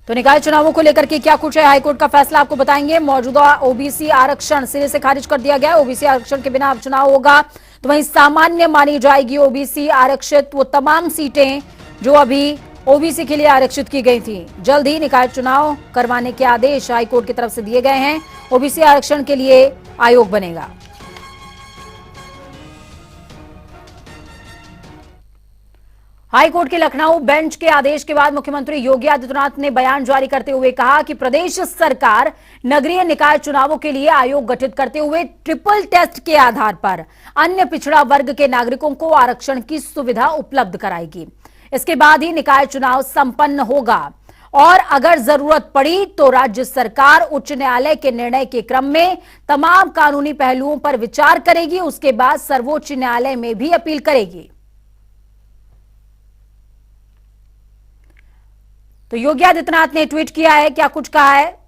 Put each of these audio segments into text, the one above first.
तो निकाय चुनावों को लेकर के क्या कुछ है, हाईकोर्ट का फैसला आपको बताएंगे। मौजूदा ओबीसी आरक्षण सिरे से खारिज कर दिया गया है। ओबीसी आरक्षण के बिना अब चुनाव होगा तो वहीं सामान्य मानी जाएगी ओबीसी आरक्षित वो तमाम सीटें जो अभी ओबीसी के लिए आरक्षित की गई थी। जल्द ही निकाय चुनाव करवाने के आदेश हाईकोर्ट की तरफ से दिए गए हैं। ओबीसी आरक्षण के लिए आयोग बनेगा। हाईकोर्ट के लखनऊ बेंच के आदेश के बाद मुख्यमंत्री योगी आदित्यनाथ ने बयान जारी करते हुए कहा कि प्रदेश सरकार नगरीय निकाय चुनावों के लिए आयोग गठित करते हुए ट्रिपल टेस्ट के आधार पर अन्य पिछड़ा वर्ग के नागरिकों को आरक्षण की सुविधा उपलब्ध कराएगी। इसके बाद ही निकाय चुनाव संपन्न होगा और अगर जरूरत पड़ी तो राज्य सरकार उच्च न्यायालय के निर्णय के क्रम में तमाम कानूनी पहलुओं पर विचार करेगी। उसके बाद सर्वोच्च न्यायालय में भी अपील करेगी। तो योगी आदित्यनाथ ने ट्वीट किया है, क्या कुछ कहा है।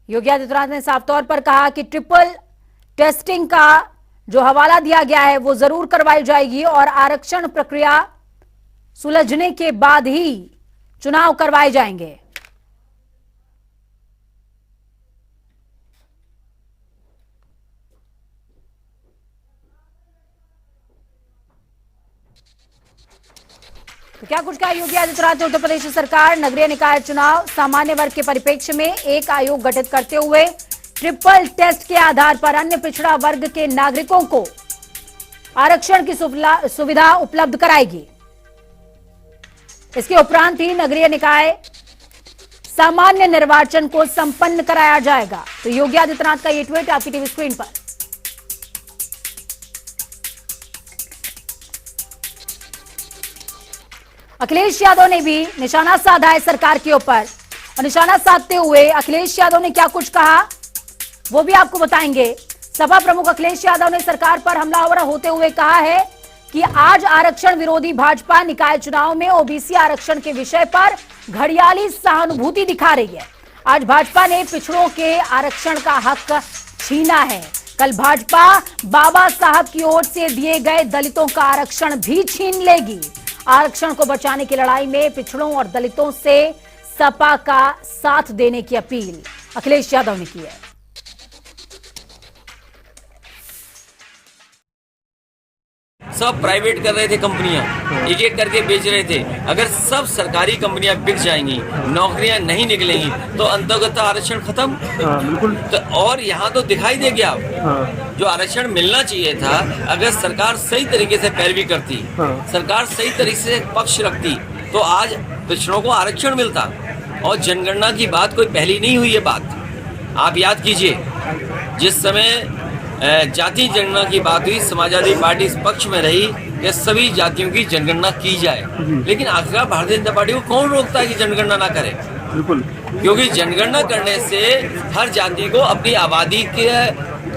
योगी आदित्यनाथ ने साफ तौर पर कहा कि ट्रिपल टेस्टिंग का जो हवाला दिया गया है वो जरूर करवाई जाएगी और आरक्षण प्रक्रिया सुलझने के बाद ही चुनाव करवाए जाएंगे। तो क्या कुछ कहा योगी आदित्यनाथ ने। उत्तर प्रदेश सरकार नगरीय निकाय चुनाव सामान्य वर्ग के परिप्रेक्ष्य में एक आयोग गठित करते हुए ट्रिपल टेस्ट के आधार पर अन्य पिछड़ा वर्ग के नागरिकों को आरक्षण की सुविधा उपलब्ध कराएगी। इसके उपरांत ही नगरीय निकाय सामान्य निर्वाचन को संपन्न कराया जाएगा। तो योगी आदित्यनाथ का ये ट्वीट आपकी टीवी स्क्रीन पर। अखिलेश यादव ने भी निशाना साधा है सरकार के ऊपर और निशाना साधते हुए अखिलेश यादव ने क्या कुछ कहा वो भी आपको बताएंगे। सपा प्रमुख अखिलेश यादव ने सरकार पर हमलावर होते हुए कहा है कि आज आरक्षण विरोधी भाजपा निकाय चुनाव में ओबीसी आरक्षण के विषय पर घड़ियाली सहानुभूति दिखा रही है। आज भाजपा ने पिछड़ों के आरक्षण का हक छीना है। कल भाजपा बाबा साहब की ओर से दिए गए दलितों का आरक्षण भी छीन लेगी। आरक्षण को बचाने की लड़ाई में पिछड़ों और दलितों से सपा का साथ देने की अपील अखिलेश यादव ने की है। सब प्राइवेट कर रहे थे, कंपनियां एक एक करके बेच रहे थे। अगर सब सरकारी कंपनियां बिक जाएंगी, नौकरियां नहीं निकलेंगी तो अंतर्गत आरक्षण खत्म। बिल्कुल। तो और यहाँ तो दिखाई दे गया जो आरक्षण मिलना चाहिए था, अगर सरकार सही तरीके से पैरवी करती, सरकार सही तरीके से पक्ष रखती तो आज पिछड़ों को आरक्षण मिलता। और जनगणना की बात कोई पहली नहीं हुई है बात। आप याद कीजिए, जिस समय जाति जनगणना की बात हुई, समाजवादी पार्टी इस पक्ष में रही कि सभी जातियों की जनगणना की जाए। लेकिन आखिर भारतीय जनता पार्टी को कौन रोकता है कि जनगणना ना करे? बिल्कुल। क्योंकि जनगणना करने से हर जाति को अपनी आबादी की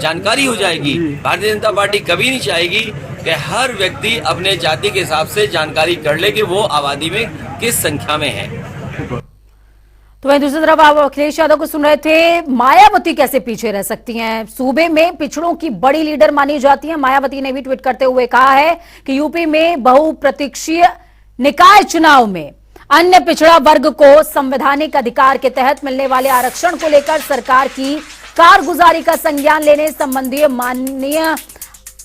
जानकारी हो जाएगी। भारतीय जनता पार्टी कभी नहीं चाहेगी कि हर व्यक्ति अपने जाति के हिसाब से जानकारी कर ले कि वो आबादी में किस संख्या में है। तो वहीं दूसरी तरफ आप अखिलेश यादव को सुन रहे थे। मायावती कैसे पीछे रह सकती हैं? सूबे में पिछड़ों की बड़ी लीडर मानी जाती हैं। मायावती ने भी ट्वीट करते हुए कहा है कि यूपी में बहुप्रतीक्षीय निकाय चुनाव में अन्य पिछड़ा वर्ग को संवैधानिक अधिकार के तहत मिलने वाले आरक्षण को लेकर सरकार की कारगुजारी का संज्ञान लेने संबंधी माननीय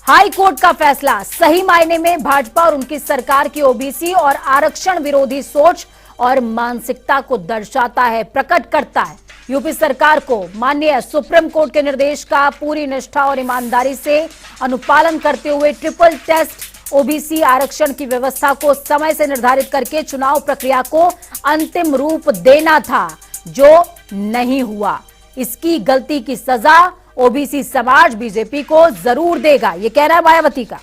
हाई कोर्ट का फैसला सही मायने में भाजपा और उनकी सरकार की ओबीसी और आरक्षण विरोधी सोच और मानसिकता को दर्शाता है, प्रकट करता है। यूपी सरकार को माननीय सुप्रीम कोर्ट के निर्देश का पूरी निष्ठा और ईमानदारी से अनुपालन करते हुए ट्रिपल टेस्ट ओबीसी आरक्षण की व्यवस्था को समय से निर्धारित करके चुनाव प्रक्रिया को अंतिम रूप देना था, जो नहीं हुआ। इसकी गलती की सजा ओबीसी समाज बीजेपी को जरूर देगा, ये कहना है मायावती का।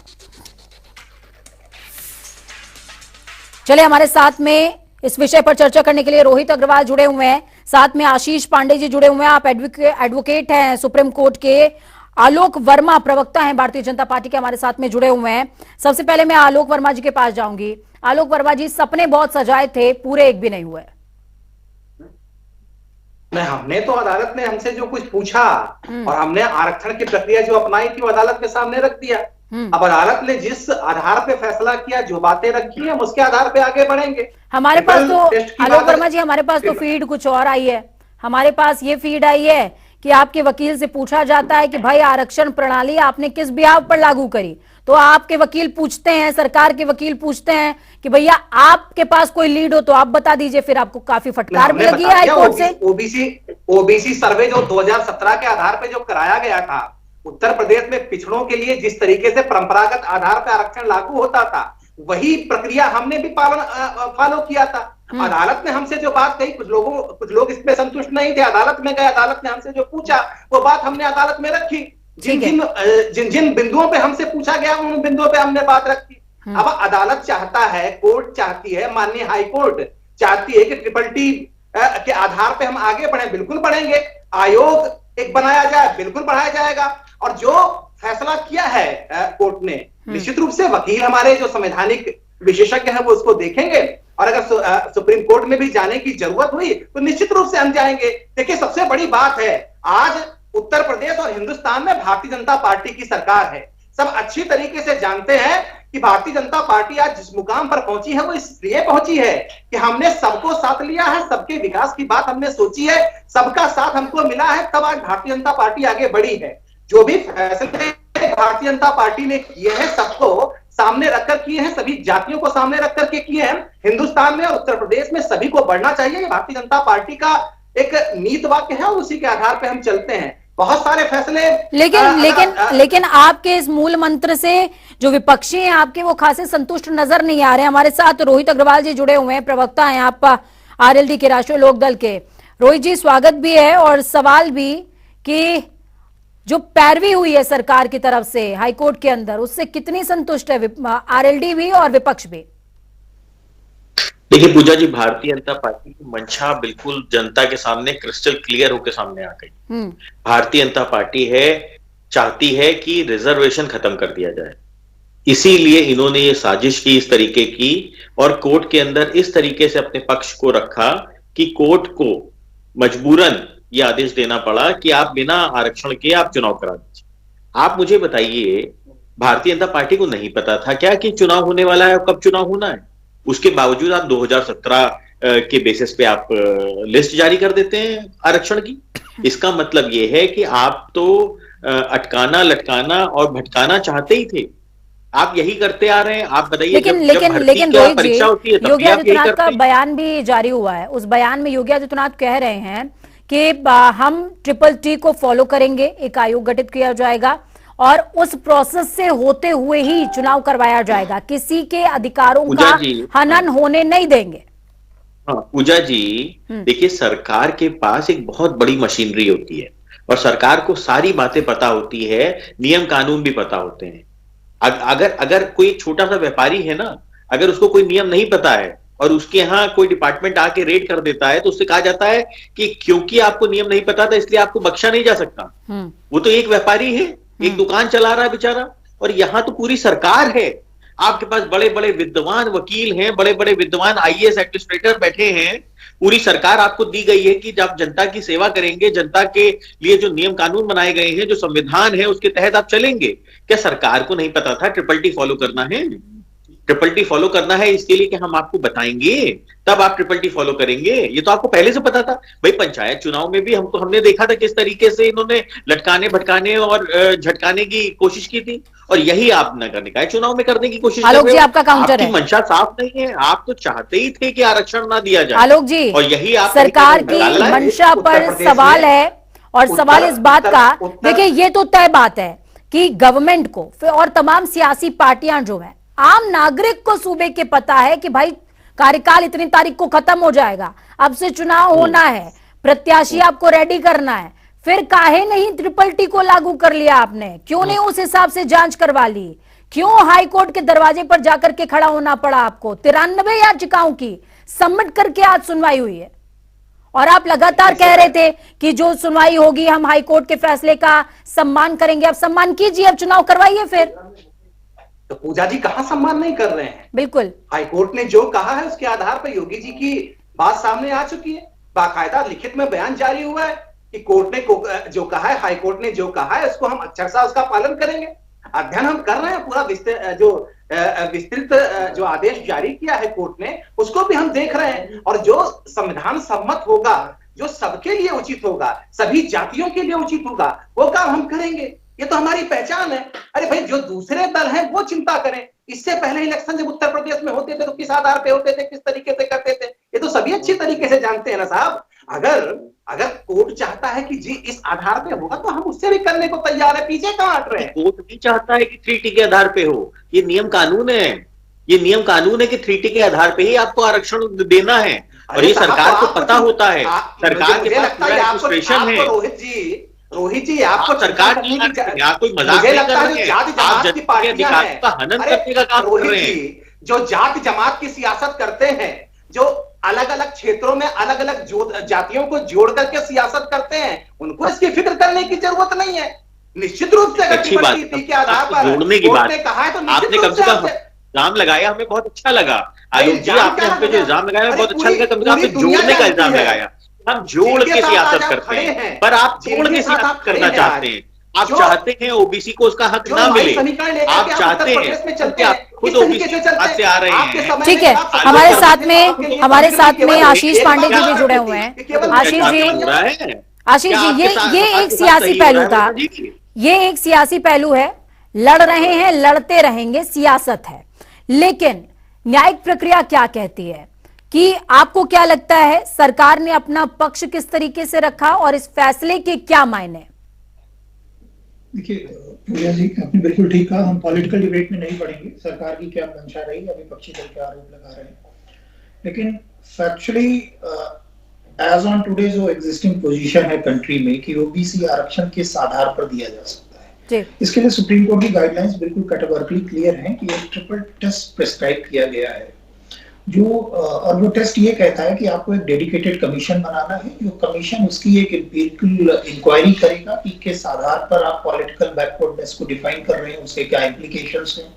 चलिए, हमारे साथ में इस विषय पर चर्चा करने के लिए रोहित अग्रवाल जुड़े हुए हैं, साथ में आशीष पांडे जी जुड़े हुए हैं। आप एडवोकेट हैं सुप्रीम कोर्ट के। आलोक वर्मा प्रवक्ता हैं भारतीय जनता पार्टी के, हमारे साथ में जुड़े हुए हैं। सबसे पहले मैं आलोक वर्मा जी के पास जाऊंगी। आलोक वर्मा जी, सपने बहुत सजाए थे, पूरे एक भी नहीं हुए। नहीं, हमने तो अदालत ने हमसे जो कुछ पूछा और हमने आरक्षण की प्रक्रिया जो अपनाई थी वो अदालत के सामने रख दिया। अब अदालत ने जिस आधार पे फैसला किया, जो बातें रखी हैं, हम उसके आधार पे आगे बढ़ेंगे। हमारे पास तो आलोक वर्मा जी, हमारे पास तो ट्रिपल फीड कुछ और आई है। हमारे पास ये फीड आई है कि आपके वकील से पूछा जाता है कि भाई आरक्षण प्रणाली आपने किस बिहाव पर लागू करी, तो आपके वकील पूछते हैं, सरकार के वकील पूछते हैं कि भैया आपके पास कोई लीड हो तो आप बता दीजिए। फिर आपको काफी फटकार भी लगी है हाईकोर्ट से। ओबीसी सर्वे जो 2017 के आधार पे जो कराया गया था, उत्तर प्रदेश में पिछड़ों के लिए जिस तरीके से परंपरागत आधार पर आरक्षण लागू होता था, वही प्रक्रिया हमने भी फॉलो किया था। अदालत ने हमसे जो बात कही, कुछ लोग इसमें संतुष्ट नहीं थे, अदालत में गए, अदालत ने हमसे जो पूछा वो बात हमने अदालत में रखी। जिन बिंदुओं पे हमसे पूछा गया उन बिंदुओं पे हमने बात रखी। अब अदालत चाहता है, कोर्ट चाहती है, माननीय हाई कोर्ट चाहती है कि ट्रिपल टी के आधार पे हम आगे बढ़े, बिल्कुल बढ़ेंगे। आयोग एक बनाया जाए, बिल्कुल बढ़ाया जाएगा। और जो फैसला किया है कोर्ट ने, निश्चित रूप से वकील हमारे जो संवैधानिक विशेषज्ञ हैं वो उसको देखेंगे, और अगर सुप्रीम कोर्ट में भी जाने की जरूरत हुई तो निश्चित रूप से हम जाएंगे। देखिए, सबसे बड़ी बात है, आज उत्तर प्रदेश और हिंदुस्तान में भारतीय जनता पार्टी की सरकार है। सब अच्छी तरीके से जानते हैं कि भारतीय जनता पार्टी आज जिस मुकाम पर पहुंची है वो इसलिए पहुंची है कि हमने सबको साथ लिया है, सबके विकास की बात हमने सोची है, सबका साथ हमको मिला है, तब आज भारतीय जनता पार्टी आगे बढ़ी है। जो भी फैसले भारतीय जनता पार्टी ने किए हैं, सबको सामने रखकर किए हैं, सभी जातियों को सामने रखकर के किए हैं। हिंदुस्तान में और उत्तर प्रदेश में सभी को बढ़ना चाहिए, ये भारतीय जनता पार्टी का एक नीति वाक्य है, उसी के आधार पर हम चलते हैं। बहुत सारे फैसले, लेकिन आपके इस मूल मंत्र से जो विपक्षी हैं आपके, वो खासे संतुष्ट नजर नहीं आ रहे। हमारे साथ रोहित अग्रवाल जी जुड़े हुए हैं, प्रवक्ता हैं आप आरएलडी के, राष्ट्रीय लोकदल के। रोहित जी, स्वागत भी है और सवाल भी कि जो पैरवी हुई है सरकार की तरफ से हाईकोर्ट के अंदर, उससे कितनी संतुष्ट है आरएलडी भी और विपक्ष भी? देखिए पूजा जी, भारतीय जनता पार्टी की मंशा बिल्कुल जनता के सामने क्रिस्टल क्लियर होकर सामने आ गई। भारतीय जनता पार्टी चाहती है कि रिजर्वेशन खत्म कर दिया जाए, इसीलिए इन्होंने ये साजिश की, इस तरीके की, और कोर्ट के अंदर इस तरीके से अपने पक्ष को रखा कि कोर्ट को मजबूरन ये आदेश देना पड़ा कि आप बिना आरक्षण के आप चुनाव करा दीजिए। आप मुझे बताइए, भारतीय जनता पार्टी को नहीं पता था क्या कि चुनाव होने वाला है और कब चुनाव होना है? उसके बावजूद आप 2017 के बेसिस पे आप लिस्ट जारी कर देते हैं आरक्षण की। इसका मतलब यह है कि आप तो अटकाना, लटकाना और भटकाना चाहते ही थे। आप यही करते आ रहे हैं। आप बताइए, लेकिन रोहित जी, योगी आदित्यनाथ का बयान भी जारी हुआ है। उस बयान में योगी आदित्यनाथ कह रहे हैं कि हम ट्रिपल टी को फॉलो करेंगे, एक आयोग गठित किया जाएगा और उस प्रोसेस से होते हुए ही चुनाव करवाया जाएगा, किसी के अधिकारों का हनन होने नहीं देंगे। हाँ पूजा जी, देखिए, सरकार के पास एक बहुत बड़ी मशीनरी होती है और सरकार को सारी बातें पता होती है, नियम कानून भी पता होते हैं। अगर कोई छोटा सा व्यापारी है ना, अगर उसको कोई नियम नहीं पता है और उसके यहाँ कोई डिपार्टमेंट आके रेड कर देता है, तो उससे कहा जाता है कि क्योंकि आपको नियम नहीं पता था इसलिए आपको बख्शा नहीं जा सकता। वो तो एक व्यापारी है, एक दुकान चला रहा है बेचारा, और यहां तो पूरी सरकार है। आपके पास बड़े बड़े विद्वान वकील हैं, बड़े बड़े विद्वान आईएएस एडमिनिस्ट्रेटर बैठे हैं। पूरी सरकार आपको दी गई है कि जब जनता की सेवा करेंगे, जनता के लिए जो नियम कानून बनाए गए हैं, जो संविधान है, उसके तहत आप चलेंगे। क्या सरकार को नहीं पता था ट्रिपल टी फॉलो करना है? ट्रिपल टी फॉलो करना है इसके लिए कि हम आपको बताएंगे, तब आप ट्रिपल टी फॉलो करेंगे। ये तो आपको पहले से पता था। भाई, पंचायत चुनाव में भी हमने देखा था किस तरीके से इन्होंने लटकाने, भटकाने और झटकाने की कोशिश की थी, और यही आप नगर निकाय चुनाव में करने की कोशिश कर रहे हो। आपका काउंटर है, मंशा साफ नहीं है। आप तो चाहते ही थे कि आरक्षण ना दिया जाए। आलोक जी, और यही आप सरकार की मंशा पर सवाल है, और सवाल इस बात का, देखिए, ये तो तय बात है कि गवर्नमेंट को और तमाम सियासी पार्टियां जो है, आम नागरिक को सूबे के पता है कि भाई कार्यकाल इतनी तारीख को खत्म हो जाएगा, अब से चुनाव होना है, प्रत्याशी आपको रेडी करना है। फिर काहे नहीं ट्रिपल टी को लागू कर लिया आपने? क्यों नहीं उस हिसाब से जांच करवा ली? क्यों हाई कोर्ट के दरवाजे पर जाकर के खड़ा होना पड़ा आपको? 93 याचिकाओं की सबमिट करके आज सुनवाई हुई है, और आप लगातार कह रहे थे कि जो सुनवाई होगी हम हाई कोर्ट के फैसले का सम्मान करेंगे। अब सम्मान कीजिए, अब चुनाव करवाइए। फिर तो पूजा जी कहां सम्मान नहीं कर रहे हैं? बिल्कुल, हाईकोर्ट ने जो कहा है उसके आधार पर योगी जी की बात सामने आ चुकी है। बाकायदा लिखित में बयान जारी हुआ है कि कोर्ट ने जो कहा है, हाईकोर्ट ने जो कहा है, उसको हम अक्षरशः उसका पालन करेंगे। अध्ययन हम कर रहे हैं, पूरा विस्तृत जो आदेश जारी किया है कोर्ट ने, उसको भी हम देख रहे हैं। और जो संविधान सम्मत होगा, जो सबके लिए उचित होगा, सभी जातियों के लिए उचित होगा, वो काम हम करेंगे। ये तो हमारी पहचान है। अरे भाई, जो दूसरे दल हैं वो चिंता करें। इससे पहले इलेक्शन जब उत्तर प्रदेश में होते थे तो किस आधार पे होते थे, किस तरीके से करते थे, ये तो सभी अच्छी तरीके से जानते हैं ना साहब। अगर कोर्ट चाहता है कि जी इस आधार पे होगा तो हम उससे भी करने को तैयार है, पीछे कहां हट रहे हैं। कोर्ट भी चाहता है कि 3T के आधार पे हो, ये नियम कानून है। ये नियम कानून है कि 3T के आधार पे ही आपको आरक्षण देना है, और ये सरकार को पता होता है। सरकार के पास पूरा एडमिनिस्ट्रेशन है। रोहित जी, आपको सरकार की यहाँ कोई मजाक नहीं कर रहे हैं, आप जनता के अधिकारों का हनन करने का काम कर रहे हैं। जो जात जमात की सियासत करते हैं, जो अलग अलग क्षेत्रों में अलग अलग जातियों को जोड़ करके सियासत करते हैं, उनको इसकी फिक्र करने की जरूरत नहीं है। निश्चित रूप से अच्छी बात के आधार पर जोड़ने की बात कहा है तो आपने कम से कम इल्जाम लगाया, हमें बहुत अच्छा लगा। आयोग जी, आपने हम पे जो इल्जाम लगाया हमें बहुत अच्छा लगा। कम से कम आपने जोड़ने का इल्जाम लगाया। हम जोड़ के सियासत करते हैं, पर आप तोड़ के सियासत करना चाहते हैं। आप चाहते हैं ओबीसी को उसका हक ना मिले। आप चाहते हैं खुद ओबीसी से आ रहे हैं। ठीक है, हमारे साथ में आशीष पांडे जी भी जुड़े हुए हैं। आशीष जी, ये एक सियासी पहलू था, ये एक सियासी पहलू है। लड़ रहे हैं, लड़ते रहेंगे, सियासत है। लेकिन न्यायिक प्रक्रिया क्या कहती है कि आपको क्या लगता है सरकार ने अपना पक्ष किस तरीके से रखा और इस फैसले के क्या मायने? देखिए पूजा जी, आपने बिल्कुल ठीक कहा। हम पॉलिटिकल डिबेट में नहीं पड़ेंगे सरकार की क्या मंशा रही, अभी विपक्षी दल के आरोप लगा रहे हैं। लेकिन फैक्चुअली एज ऑन टुडे जो एग्जिस्टिंग पोजीशन है कंट्री में कि ओबीसी आरक्षण किस आधार पर दिया जा सकता है, इसके लिए सुप्रीम कोर्ट की गाइडलाइंस बिल्कुल कैटेगोरिकली क्लियर हैं कि एक ट्रिपल टेस्ट प्रिस्क्राइब किया गया है। और वो टेस्ट ये कहता है कि आपको एक डेडिकेटेड कमीशन बनाना है। जो कमीशन उसकी एक एम्पिरिकल इंक्वायरी करेगा कि किस आधार पर आप पॉलिटिकल बैकवर्डनेस को डिफाइन कर रहे हैं, उसके क्या इम्प्लीकेशंस हैं।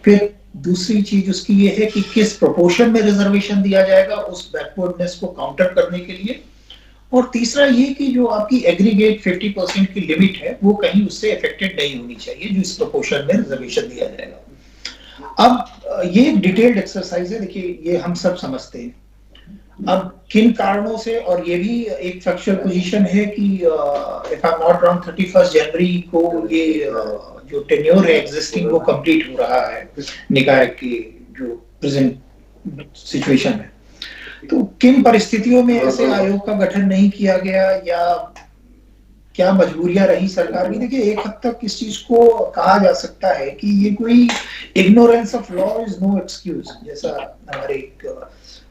फिर दूसरी चीज उसकी ये है कि किस प्रोपोर्शन में रिजर्वेशन दिया जाएगा उस बैकवर्डनेस को काउंटर करने के लिए। और तीसरा ये कि जो आपकी एग्रीगेट 50% की लिमिट है वो कहीं उससे अफेक्टेड नहीं होनी चाहिए जो इस प्रोपोर्शन में रिजर्वेशन दिया जाएगा। अब ये डिटेल्ड एक्सरसाइज है, देखिए ये हम सब समझते हैं। अब किन कारणों से, और ये भी एक फैक्चुअल पोजीशन है कि if I am not wrong 31 जनवरी को ये जो टेन्योर है एग्जिस्टिंग वो कंप्लीट हो रहा है निकाय की जो प्रेजेंट सिचुएशन है। तो किन परिस्थितियों में ऐसे आयोग का गठन नहीं किया गया या क्या मजबूरियां रही सरकार की। देखिए एक हद तक इस चीज को कहा जा सकता है कि ये कोई ignorance of law is no excuse, जैसा हमारे एक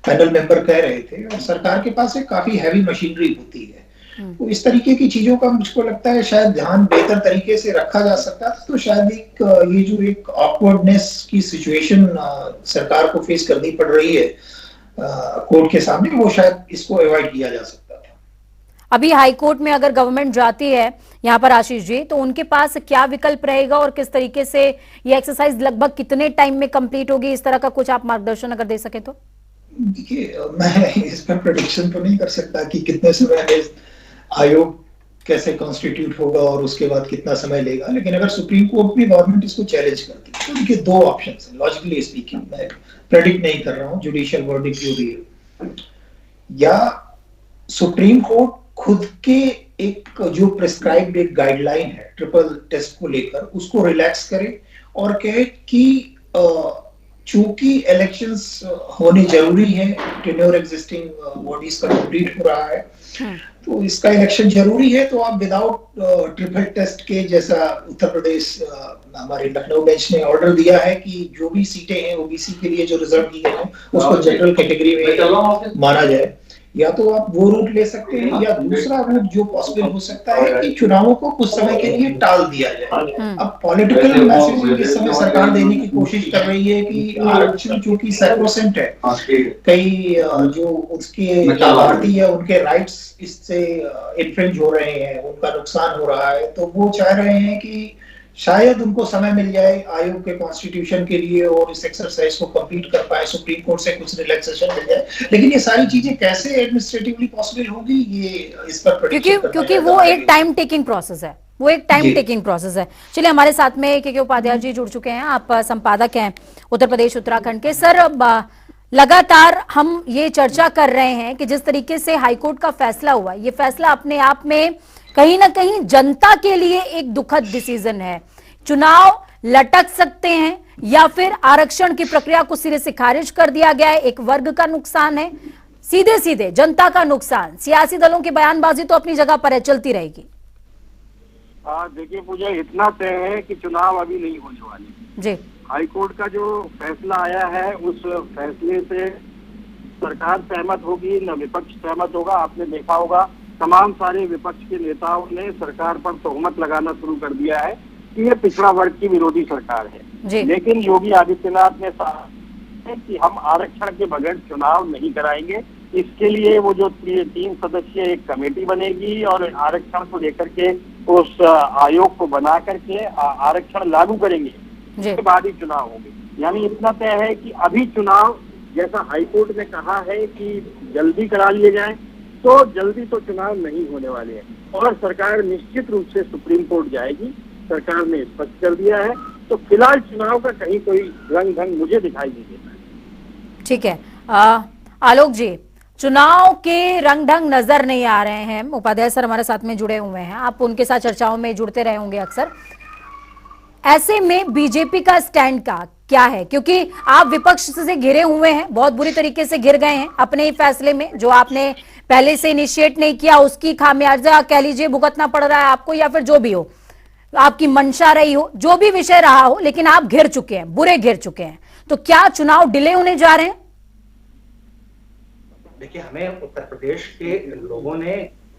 पैनल मेंबर कह रहे थे। और सरकार के पास एक काफी हैवी मशीनरी होती है, तो इस तरीके की चीजों का मुझको लगता है शायद ध्यान बेहतर तरीके से रखा जा सकता था। तो शायद एक ये जो एक ऑकवर्डनेस की सिचुएशन सरकार को फेस करनी पड़ रही है कोर्ट के सामने, वो शायद इसको अवॉइड किया जा सकता था। अभी हाई कोर्ट में अगर गवर्नमेंट जाती है यहाँ पर आशीष जी, तो उनके पास क्या विकल्प रहेगा और किस तरीके से ये एक्सरसाइज लगभग कितने टाइम में कंप्लीट होगी, इस तरह का कुछ आप मार्गदर्शन अगर दे सके तो। देखिए मैं इस पर प्रेडिक्शन तो नहीं कर सकता कि कितने समय में आयोग कैसे कॉन्स्टिट्यूट होगा और उसके बाद कितना समय लेगा। लेकिन अगर सुप्रीम कोर्ट भी गवर्नमेंट इसको चैलेंज करती है तो देखिए दो ऑप्शन है लॉजिकली स्पीकिंग, मैं प्रेडिक्ट नहीं कर रहा हूँ, जुडिशियल वर्डिक्ट जो भी है, या सुप्रीम कोर्ट खुद के एक जो प्रिस्क्राइब्ड एक गाइडलाइन है ट्रिपल टेस्ट को लेकर उसको रिलैक्स करे और कहे कि चूंकि इलेक्शंस होने जरूरी है, टेन्योर एग्जिस्टिंग बॉडीज का कंप्लीट हो रहा है, तो इसका इलेक्शन जरूरी है, तो आप विदाउट ट्रिपल टेस्ट के जैसा उत्तर प्रदेश हमारे लखनऊ बेंच ने ऑर्डर दिया है कि जो भी सीटें हैं ओबीसी के लिए जो रिजर्व की गई हैं उसको जनरल कैटेगरी में माना जाए। या तो आप वो रूट ले सकते हैं या दूसरा रूट जो पॉसिबल हो सकता है कि चुनावों को कुछ समय के लिए टाल दिया जाए। अब पॉलिटिकल मैसेज इस समय सरकार देने की कोशिश कर रही है कि आरक्षण चूंकि सैक्रोसेंट है, कई जो उसके लाभार्थी है उनके राइट्स इससे इन्फ्रिंज हो रहे हैं, उनका नुकसान हो रहा है, तो वो चाह रहे हैं कि शायद उनको समय मिल जाए आयोग के कॉन्स्टिट्यूशन के लिए और इस एक्सरसाइज को कंप्लीट कर पाए, सुप्रीम कोर्ट से कुछ रिलैक्सेशन मिल जाए। लेकिन ये सारी चीजें कैसे एडमिनिस्ट्रेटिवली पॉसिबल होगी ये इस पर क्योंकि वो एक टाइम टेकिंग प्रोसेस है, वो एक टाइम टेकिंग प्रोसेस है। चलिए, हमारे साथ में के उपाध्याय जी जुड़ चुके हैं, आप संपादक हैं उत्तर प्रदेश उत्तराखंड के। सर, लगातार हम ये चर्चा कर रहे हैं कि जिस तरीके से हाईकोर्ट का फैसला हुआ, ये फैसला अपने आप में कहीं ना कहीं जनता के लिए एक दुखद डिसीजन है। चुनाव लटक सकते हैं या फिर आरक्षण की प्रक्रिया को सिरे से खारिज कर दिया गया है। एक वर्ग का नुकसान है, सीधे सीधे जनता का नुकसान। सियासी दलों की बयानबाजी तो अपनी जगह पर है, चलती रहेगी। देखिए पूजा, इतना तय है कि चुनाव अभी नहीं होने वाले जी। हाईकोर्ट का जो फैसला आया है, उस फैसले से सरकार सहमत होगी न विपक्ष सहमत होगा। आपने देखा होगा तमाम सारे विपक्ष के नेताओं ने सरकार पर तोहमत लगाना शुरू कर दिया है कि ये पिछड़ा वर्ग की विरोधी सरकार है। लेकिन योगी आदित्यनाथ ने कहा है कि हम आरक्षण के बगैर चुनाव नहीं कराएंगे। इसके लिए वो जो 3 सदस्यीय एक कमेटी बनेगी और आरक्षण को लेकर के उस आयोग को बना करके आरक्षण लागू करेंगे, उसके बाद ही चुनाव होंगे। यानी इतना तय है कि अभी चुनाव, जैसा हाईकोर्ट ने कहा है कि जल्दी करा लिए जाए, तो जल्दी तो चुनाव नहीं होने वाले हैं और सरकार निश्चित रूप से सुप्रीम कोर्ट जाएगी, सरकार ने स्पष्ट कर दिया है। तो फिलहाल चुनाव का कहीं कोई रंग ढंग मुझे दिखाई नहीं देता। ठीक है, आलोक जी, चुनाव के रंग ढंग नजर नहीं आ रहे हैं। उपाध्याय सर हमारे साथ में जुड़े हुए हैं, आप उनके साथ चर्चाओं में जुड़ते रहे होंगे अक्सर। ऐसे में बीजेपी का स्टैंड का क्या है? क्योंकि आप विपक्ष से घिरे हुए हैं, बहुत बुरी तरीके से घिर गए हैं अपने ही फैसले में। जो आपने पहले से इनिशिएट नहीं किया, उसकी खामियाजा कह लीजिए भुगतना पड़ रहा है आपको, या फिर जो भी हो, आपकी मंशा रही हो, जो भी विषय रहा हो, लेकिन आप घिर चुके हैं, बुरे घिर चुके हैं। तो क्या चुनाव डिले होने जा रहे हैं? देखिए, हमें उत्तर प्रदेश के लोगों ने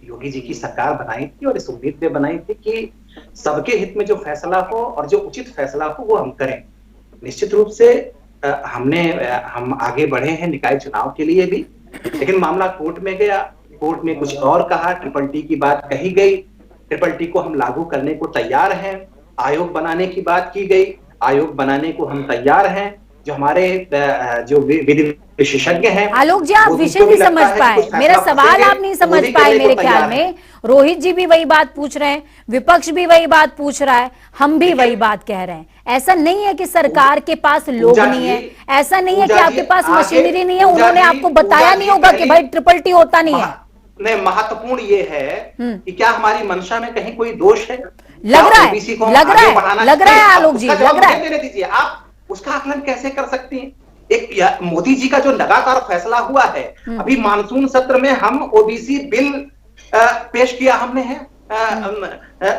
योगी जी की सरकार बनाई थी और इस उम्मीद पे बनाई थी कि सबके हित में जो फैसला हो और जो उचित फैसला हो वो हम करें। निश्चित रूप से हम आगे बढ़े हैं निकाय चुनाव के लिए भी, लेकिन मामला कोर्ट में गया, कोर्ट में कुछ और कहा, ट्रिपल टी की बात कही गई। ट्रिपल टी को हम लागू करने को तैयार हैं। आयोग बनाने की बात की गई, आयोग बनाने को हम तैयार हैं। जो हमारे जो विधि विशेषज्ञ हैं, आलोक जी, आप विषय नहीं समझ पाए, मेरा सवाल आप नहीं समझ पाए। मेरे ख्याल में रोहित जी भी वही बात पूछ रहे हैं, विपक्ष भी वही बात पूछ रहा है, हम भी वही बात कह रहे हैं। ऐसा नहीं है कि सरकार के पास लोग नहीं है, ऐसा नहीं है कि आपके पास मशीनरी नहीं है, उन्होंने आपको बताया नहीं होगा कि भाई ट्रिपल टी होता नहीं है। नहीं, महत्वपूर्ण ये है कि क्या हमारी मंशा में कहीं कोई दोष है? लग रहा है आलोक जी, लग रहा है। दीजिए, आप उसका आकलन कैसे कर सकती हैं? एक मोदी जी का जो लगातार फैसला हुआ है, अभी मानसून सत्र में हम ओबीसी बिल पेश किया हमने है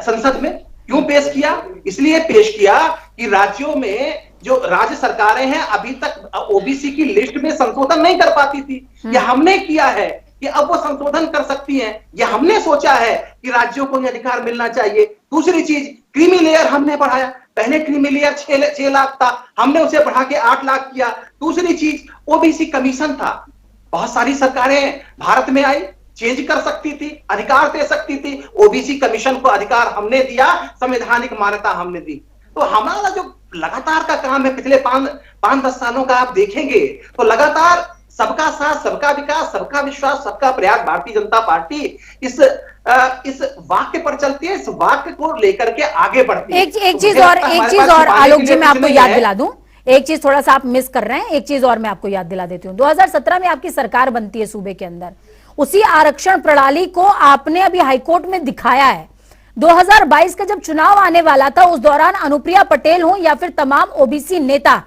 संसद में। क्यों पेश किया? इसलिए पेश किया कि राज्यों में जो राज्य सरकारें हैं अभी तक ओबीसी की लिस्ट में संशोधन नहीं कर पाती थी। यह हमने किया है कि अब वो संशोधन कर सकती हैं। यह हमने सोचा है कि राज्यों को यह अधिकार मिलना चाहिए। दूसरी चीज, क्रीमी लेयर हमने बढ़ाया। पहले क्रीमी लेयर 6 लाख था, हमने उसे बढ़ा के 8 लाख किया। दूसरी चीज, ओबीसी कमीशन था। बहुत सारी सरकारें भारत में आई, चेंज कर सकती थी, अधिकार दे सकती थी। ओबीसी कमीशन को अधिकार हमने दिया, संवैधानिक मान्यता हमने दी। तो हमारा जो लगातार का काम है पिछले 5-10 सालों का, आप देखेंगे तो लगातार सबका साथ, सबका विकास, सबका विश्वास, सबका प्रयास, भारतीय जनता पार्टी इस वाक्य पर चलती है, इस वाक्य को लेकर के आगे बढ़ती है। एक चीज और आलोक जी, मैं आपको याद दिला दूं, एक चीज थोड़ा सा आप मिस कर रहे हैं, एक चीज और मैं आपको याद दिला देती हूँ। 2017 में आपकी सरकार बनती है सूबे के अंदर, उसी आरक्षण प्रणाली को आपने अभी हाईकोर्ट में दिखाया है। 2022 का जब चुनाव आने वाला था, उस दौरान अनुप्रिया पटेल हो या फिर तमाम ओबीसी नेता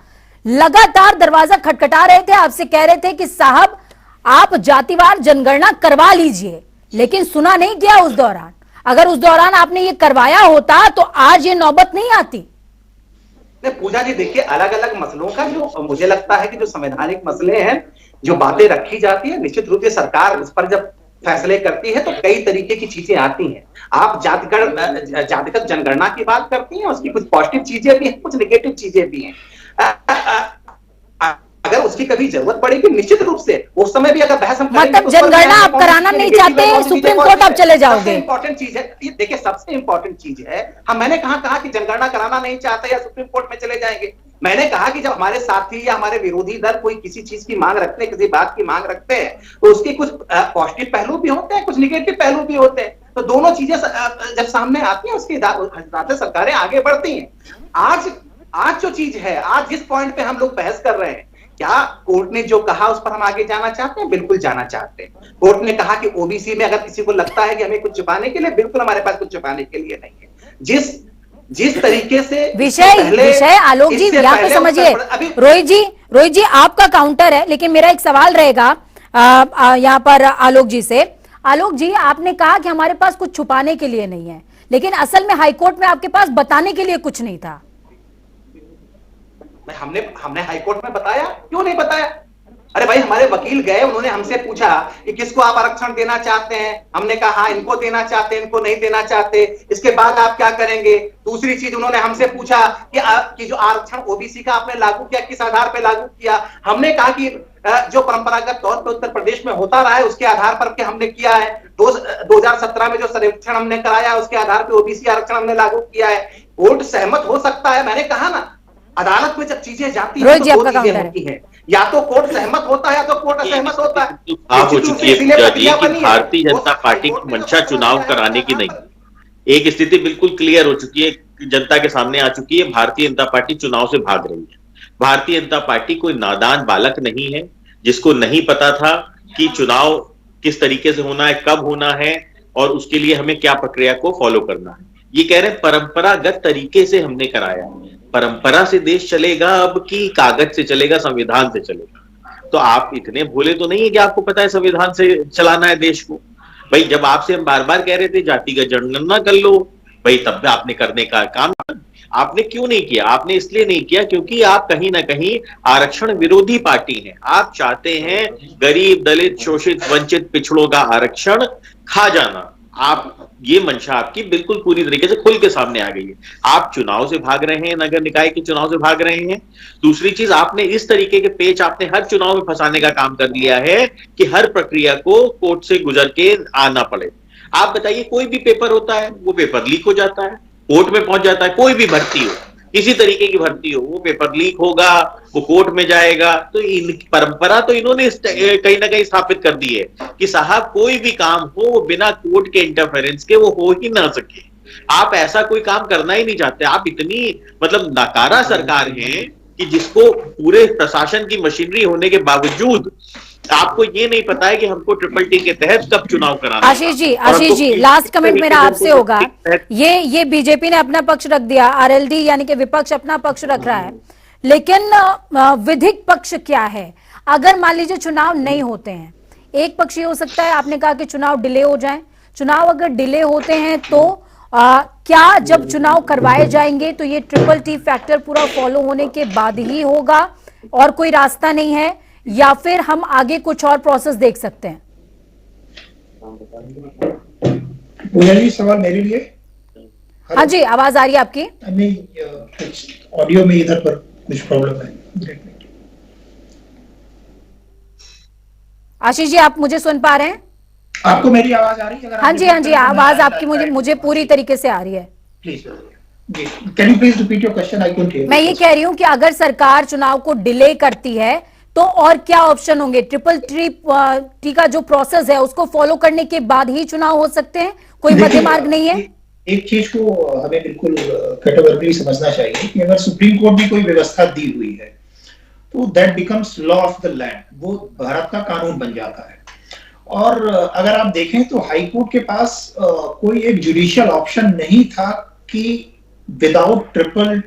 लगातार दरवाजा खटखटा रहे थे, आपसे कह रहे थे कि साहब आप जातिवार जनगणना करवा लीजिए, लेकिन सुना नहीं किया उस दौरान। अगर उस दौरान आपने ये करवाया होता तो आज ये नौबत नहीं आती। पूजा जी, देखिए, अलग अलग मसलों का जो मुझे लगता है कि जो संवैधानिक मसले हैं, जो बातें रखी जाती है, निश्चित रूप से सरकार उस पर जब फैसले करती है तो कई तरीके की चीजें आती हैं। आप जातिगत जनगणना की बात करती हैं, उसकी कुछ पॉजिटिव चीजें भी हैं, कुछ नेगेटिव चीजें भी हैं। अगर उसकी कभी जरूरत पड़ेगी, निश्चित रूप से उस समय भी अगर बहस हम मतलब जनगणना आप कराना नहीं चाहते, सुप्रीम कोर्ट आप चले जाओगे। इंपॉर्टेंट चीज है ये, देखिए, सबसे इंपॉर्टेंट चीज है। मैंने कहा कि जनगणना कराना नहीं चाहते या सुप्रीम कोर्ट में चले जाएंगे। मैंने कहा कि जब हमारे साथी या हमारे विरोधी दल कोई किसी चीज की मांग रखते हैं, किसी बात की मांग रखते हैं, तो उसके कुछ पॉजिटिव पहलू भी होते हैं, कुछ निगेटिव पहलू भी होते हैं। तो दोनों चीजें जब सामने आती हैं उसके हिसाब से सरकारें आगे बढ़ती हैं। आज जो चीज है, आज जिस पॉइंट पे हम लोग बहस कर रहे हैं, क्या कोर्ट ने जो कहा उस पर हम आगे जाना चाहते हैं? बिल्कुल जाना चाहते हैं। कोर्ट ने कहा कि ओबीसी में अगर किसी को लगता है कि हमें कुछ छुपाने के लिए, बिल्कुल हमारे पास कुछ छुपाने के लिए नहीं है। जिस तरीके से विषय आलोक जी यहाँ पे समझिए, रोहित जी आपका काउंटर है, लेकिन मेरा एक सवाल रहेगा यहाँ पर आलोक जी से। आलोक जी, आपने कहा कि हमारे पास कुछ छुपाने के लिए नहीं है, लेकिन असल में हाईकोर्ट में आपके पास बताने के लिए कुछ नहीं था। हमने हाईकोर्ट में बताया, क्यों नहीं बताया? अरे भाई, हमारे वकील गए, उन्होंने हमसे पूछा कि किसको आप आरक्षण देना चाहते हैं। हमने कहा हाँ, इनको देना चाहते हैं, इनको नहीं देना चाहते। इसके बाद आप क्या करेंगे? दूसरी चीज उन्होंने हमसे पूछा कि जो आरक्षण ओबीसी का आपने लागू किया, किस आधार पर लागू किया। हमने कहा कि जो परंपरागत तौर पर उत्तर प्रदेश में होता रहा है उसके आधार पर के हमने किया है। 2017 में जो सर्वेक्षण हमने कराया उसके आधार पर ओबीसी आरक्षण हमने लागू किया है। कोर्ट सहमत हो सकता है, मैंने कहा ना, अदालत में जब चीजें जाती हैं तो दो चीजें होती हैं, या तो कोर्ट सहमत होता है या तो कोर्ट असहमत होता है। आप हो चुकी है कि भारतीय जनता पार्टी की मंशा चुनाव कराने की नहीं, एक स्थिति बिल्कुल क्लियर हो चुकी है, जनता के सामने आ चुकी है। भारतीय जनता पार्टी चुनाव से भाग रही है। भारतीय जनता पार्टी कोई नादान बालक नहीं है जिसको नहीं पता था कि चुनाव किस तरीके से होना है, कब होना है और उसके लिए हमें क्या प्रक्रिया को फॉलो करना है। ये कह रहे हैं परंपरागत तरीके से हमने कराया। परंपरा से देश चलेगा अब कि कागज से चलेगा, संविधान से चलेगा? तो आप इतने भोले तो नहीं है कि आपको पता है संविधान से चलाना है देश को। भाई, जब आपसे हम बार बार कह रहे थे जातिगत जनगणना कर लो, भाई तब आपने करने का काम आपने क्यों नहीं किया? आपने इसलिए नहीं किया क्योंकि आप कहीं ना कहीं आरक्षण विरोधी पार्टी हैं। आप चाहते हैं गरीब, दलित, शोषित, वंचित, पिछड़ों का आरक्षण खा जाना। आप ये मंशा आपकी बिल्कुल पूरी तरीके से खुल के सामने आ गई है। आप चुनाव से भाग रहे हैं, नगर निकाय के चुनाव से भाग रहे हैं। दूसरी चीज, आपने इस तरीके के पेच आपने हर चुनाव में फंसाने का काम कर लिया है कि हर प्रक्रिया को कोर्ट से गुजर के आना पड़े। आप बताइए, कोई भी पेपर होता है वो पेपर लीक हो जाता है, कोर्ट में पहुंच जाता है। कोई भी भर्ती हो, किसी तरीके की भर्ती हो, वो पेपर लीक होगा, वो कोर्ट में जाएगा। तो इन परंपरा तो इन्होंने कहीं ना कहीं स्थापित कर दी है कि साहब कोई भी काम हो वो बिना कोर्ट के इंटरफेरेंस के वो हो ही ना सके। आप ऐसा कोई काम करना ही नहीं चाहते। आप इतनी मतलब नाकारा सरकार है कि जिसको पूरे प्रशासन की मशीनरी होने के बावजूद आपको ये नहीं पता है कि हमको ट्रिपल टी के तहत कब चुनाव कराना। आशीष जी लास्ट कमेंट मेरा आपसे होगा। ये बीजेपी ने अपना पक्ष रख दिया, आरएलडी यानी कि विपक्ष अपना पक्ष रख रहा है, लेकिन विधिक पक्ष क्या है? अगर मान लीजिए चुनाव नहीं होते हैं, एक पक्ष ये हो सकता है, आपने कहा कि चुनाव डिले हो जाए। चुनाव अगर डिले होते हैं तो क्या जब चुनाव करवाए जाएंगे तो ये ट्रिपल टी फैक्टर पूरा फॉलो होने के बाद ही होगा और कोई रास्ता नहीं है, या फिर हम आगे कुछ और प्रोसेस देख सकते हैं? जी, सवाल मेरे लिए? हाँ जी, आवाज आ रही है आपकी? नहीं, ऑडियो में इधर पर कुछ प्रॉब्लम है। आशीष जी, आप मुझे सुन पा रहे हैं? आपको मेरी आवाज आ रही है? हाँ जी, आवाज आपकी मुझे पूरी तरीके से आ रही है। Please, can you please repeat your question? I couldn't hear. मैं ये कह रही हूँ कि अगर सरकार चुनाव को डिले करती है तो और क्या ऑप्शन होंगे? ट्रिपल टी का जो प्रोसेस है उसको फॉलो करने के बाद ही चुनाव हो सकते हैं, कोई मध्य मार्ग नहीं है? एक चीज को हमें बिल्कुल कैटेगोरिकली समझना चाहिए कि अगर सुप्रीम कोर्ट ने कोई व्यवस्था दी हुई है तो that becomes law of the land, वो भारत का कानून बन जाता है। और अगर आप देखें तो हाई कोर्ट के पास कोई एक जुडिशियल ऑप्शन नहीं था कि विदाउट ट्रिपल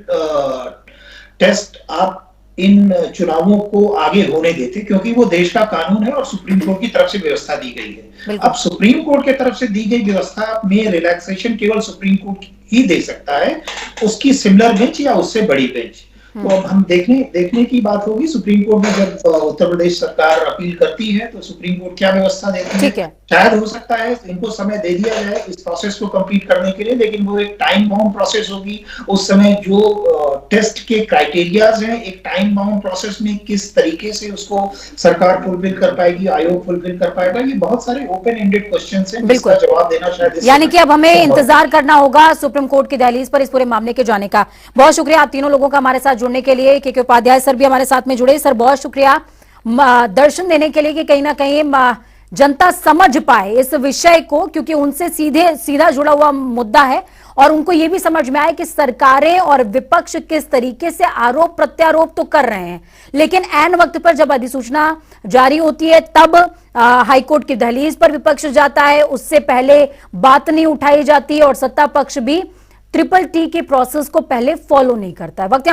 टेस्ट आप इन चुनावों को आगे होने देते, क्योंकि वो देश का कानून है और सुप्रीम कोर्ट की तरफ से व्यवस्था दी गई है। अब सुप्रीम कोर्ट की तरफ से दी गई व्यवस्था में रिलैक्सेशन केवल सुप्रीम कोर्ट ही दे सकता है, उसकी सिमिलर बेंच या उससे बड़ी बेंच। तो अब हम देखने की बात होगी, सुप्रीम कोर्ट में जब उत्तर प्रदेश सरकार अपील करती है तो सुप्रीम कोर्ट क्या व्यवस्था देती है। शायद हो सकता है इनको समय दे दिया जाए इस प्रोसेस को कंप्लीट करने के लिए, लेकिन वो एक टाइम बाउंड प्रोसेस होगी। उस समय जो टेस्ट के क्राइटेरियाज हैं, एक टाइम बाउंड प्रोसेस में किस तरीके से उसको सरकार फुलफिल कर पाएगी, आयोग फुलफिल कर पाएगा, ये बहुत सारे ओपन एंडेड क्वेश्चंस हैं जिसका जवाब देना शायद, यानी कि अब हमें इंतजार करना होगा सुप्रीम कोर्ट की दहलीज पर इस पूरे मामले के जाने का। बहुत शुक्रिया आप तीनों लोगों का हमारे साथ जुड़ने के लिए। के उपाध्याय सर भी हमारे साथ में जुड़े। सर बहुत शुक्रिया दर्शन देने के लिए कि कहीं ना कहीं जनता समझ पाए इस विषय को, क्योंकि उनसे सीधा जुड़ा हुआ मुद्दा है और उनको यह भी समझ में आए कि सरकारें और विपक्ष किस तरीके से आरोप प्रत्यारोप तो कर रहे हैं, लेकिन ऐन वक्त पर जब अधिसूचना जारी होती है तब हाईकोर्ट की दहलीज पर विपक्ष जाता है, उससे पहले बात नहीं उठाई जाती और सत्ता पक्ष भी ट्रिपल टी के प्रोसेस को पहले फॉलो नहीं करता है। वक्त